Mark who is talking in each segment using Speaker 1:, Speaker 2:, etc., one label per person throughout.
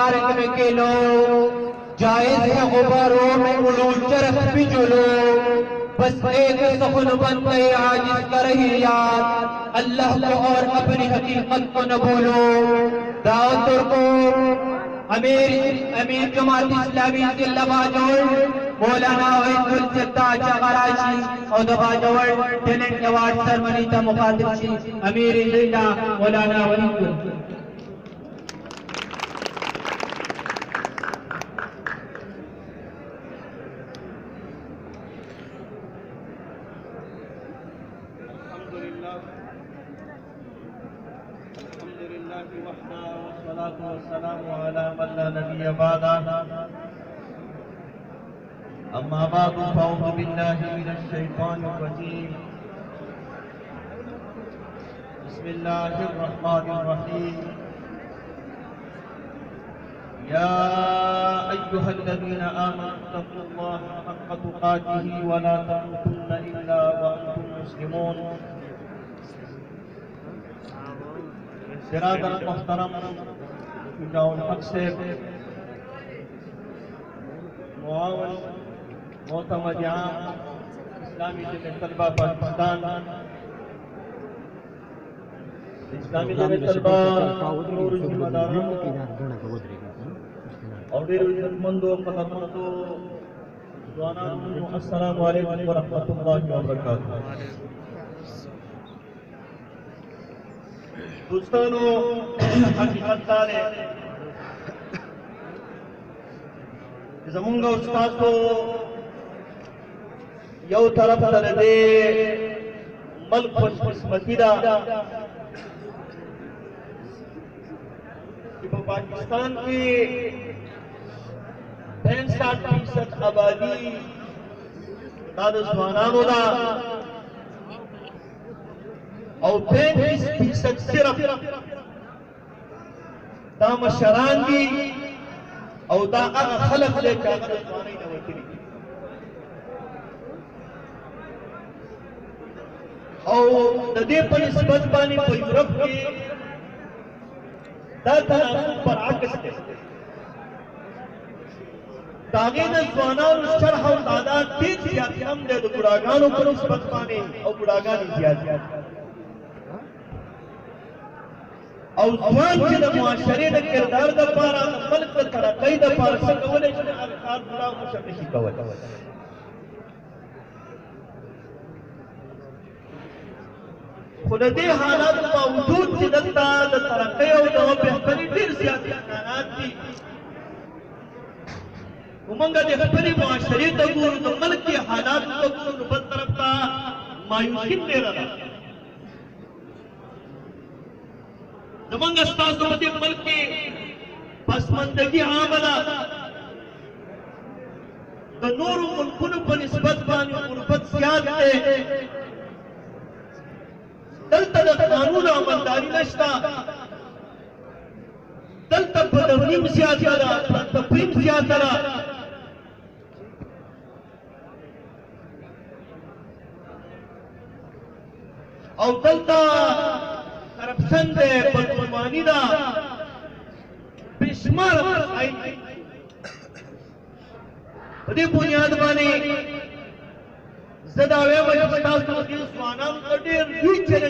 Speaker 1: पार्क में खेलो, जायज है गुब्बारों में उड़ो चरख भी जुलो, बस एक सफल बन गए आज इसका रही याद, अल्लाह को और अपनी हकीकत को न भूलो। दाऊद को अमीर जमात इस्लामी जिला बाजोड़ मौलाना वहीदुल सत्तार कराची और बाजोड़ टैलेंट अवार्ड सेरेमनी का मुखातिब थी अमीर जिला मौलाना वहीदुल।
Speaker 2: अम्मा बाद फ़अऊज़ु बिल्लाहि मिनश शैतानिर रजीम। बिस्मिल्लाहिर रहमानिर रहीम। या अय्युहल्लज़ीना आमनु तक़ुल्लाहा हक़्क़ तुक़ातिही व ला तमूतुन्ना इल्ला व अंतुम मुस्लिमून। सिरातल मुहतरम शुजाउल हक़ से मुआवन मोहतमद आम इस्लामी जमीयत तलबा पाकिस्तान, इस्लामी जमीयत तलबा नूर जिम्मेदारों और इज्जतमंदों कदरमंदों जवानों, अस्सलामु अलैकुम व रहमतुल्लाहि व बरकातुहू। दोस्तों, हकीकत है जमुंगा उस्ताद को यौ तरफ दे मल्क खुशकिस्मती दा कि पाकिस्तान की 65% आबादी दादुस्वानानो दा और 35% सिर्फ दामशरान दी और दा खलक ले चाहते और नदी पर निस्बत बानी को यूरोप के तनासुब पर आकस है तागे न जवाना और शरह और तादाद तीन ज्यादा हम दे तो बुढ़ागानों पर निस्बत बानी और बुढ़ागानी ज्यादा और जवान के द मुआशरे द किरदार द पारा मल्क द तरक्की द पारा सकवले से अल्फाज बुरा मुशक्की कवल खुदे हालात बावजूद जिदता द तरक्की और द बेहतरी ढेर ज्यादा इम्कानात थी उमंगा दे खपली मुआशरे द गुरु द मल्क के हालात द गुरु बद तरफ का मायूसी दे रहा दमंग अस्ताज़ मल्क के पसमंदगी आमला द नूर मुल्कुन पर निस्बत बानी उर्बत ज्यादा है दलता द कानून अमलदारी नश्ता दलता बदवनीम ज्यादा तफरीम ज्यादा और दलता करप्शन दे बदगुमानी दा बेशुमार मसाइल बड़ी बुनियाद बानी ज़दावे वजस्ताज़ को दिल स्वाना कड़े रीच चले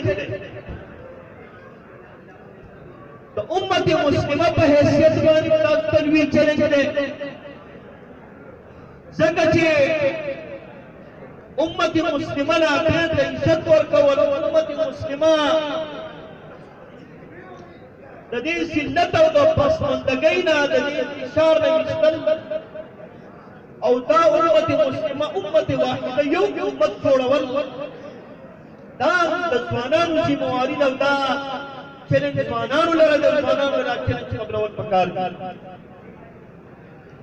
Speaker 2: तो उम्मत मुस्लिमा पे हैसियत बानी ताज़ तनवी चले ज़गचे उम्मत मुस्लिमा ना अपने इज्जत और कवल उम्मत मुस्लिमा ददी सिल्लत और द पसमंदगी ना ददी इंतशार न मिस्तल और दा उम्मत मुस्लिमा उम्मत वाहिदा यो उम्मत छोड़वल दा दस्वानान जिम्मेवारी दा दा चैलेंज दस्वानान लगा दस्वानान लगा चैलेंज कबरवल पकार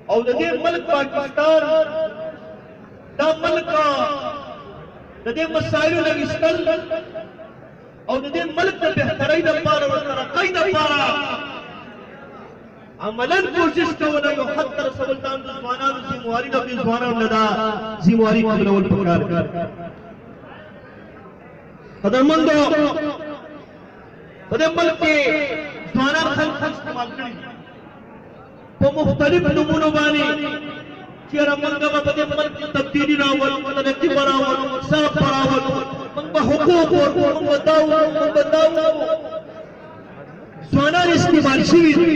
Speaker 2: और ददी मल्क पाकिस्तान दा मल्क ददी मसाइल लगी मिस्तल और दे मल्क द बेहतरी द पारा व तरक्की द पारा अमलन कोशिश कवना यो हद तर सुल्तान ज़माना जिम्मेवारी द ज़माना लदा जिम्मेवारी कबरवल पकार कदरमंदो बदे मल्क के ज़माना खल इस्तेमाल करी مختلف نمونو باندې چیرې موږ به په دې ملک تبدیلی راوړو ترقي راوړو انصاف راوړو موږ به حقوق ورکړو موږ به داو ځوانان استعمال شوي دي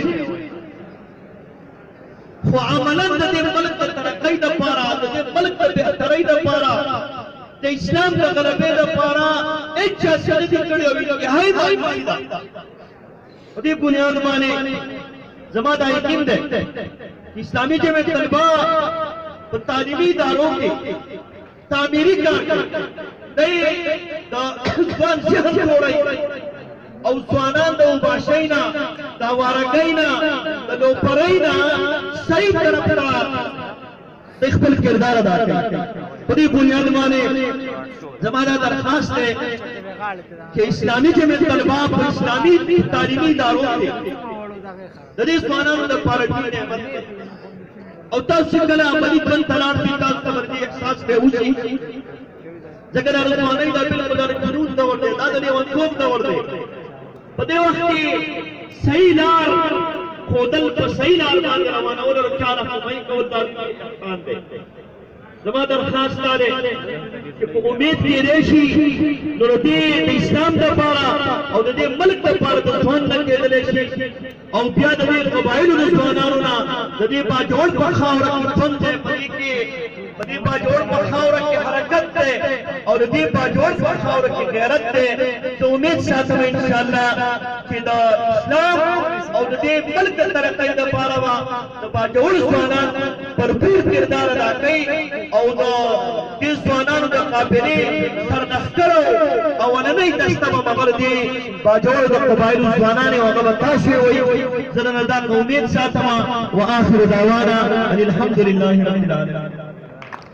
Speaker 2: خو عملاً د دې ملک د ترقۍ دپاره د دې ملک د بهترۍ دپاره د اسلام د غلبې دپاره هېڅ چا څه نه دي کړي او انتهایي معمولي ده په دې بنیاد باندې زما دا یقین دی اسلامي جمعیت طلبه په تعلیمي ادارو کې تعمیري کار کوي دی د ځوان ذهن جوړوي او ځوانان د اوباشۍ نه د اوارګۍ نه د لوپرۍ نه صحیح طرف ته د خپل کردار ادا کوي په دې بنیاد باندې زما دا درخواست دی چې اسلامي جمعیت طلبه په اسلامي تعلیمي ادارو کې د دې ځوانانو لپاره ډېر نعمت دی او تاسو کله عملي ژوند ته لاړ شئ تاسو ته به دې احساس به وشي ځکه دا ځوانۍ دا بالکل دا جنون دور دی دا د لیونتوب دور دی په دې وخت کې صحیح لار ښودل په صحیح لار باندې روانول او چا رهنمایي کول دا احسان دی زما درخواست دا دی چې په امید تېری شي نو د دې د اسلام دپاره او د دې ملک دپاره د ژوند نه کېدلی شي او بیا د دې قبایلو د ځوانانو نه د دې باجوړ په خاوره کې ژوند دی په دې باجوړ په خاوره کې حرکت دی او د دې باجوړ په خاوره کې غیرت دی زه امید ساتم انشاءالله چې د اسلام او د دې ملک د ترقۍ دپاره به د باجوړ ځوانان بھرپور کردار ادا کوي او د دې ځوانانو د قافلې سرنښکرو اولنۍ دسته به مګر دې باجوړو د قبایلو ځوانان یې هغه به تاسو وئ زه د نظر امید ساتم واخر دعوانا ان الحمد لله رب العالمین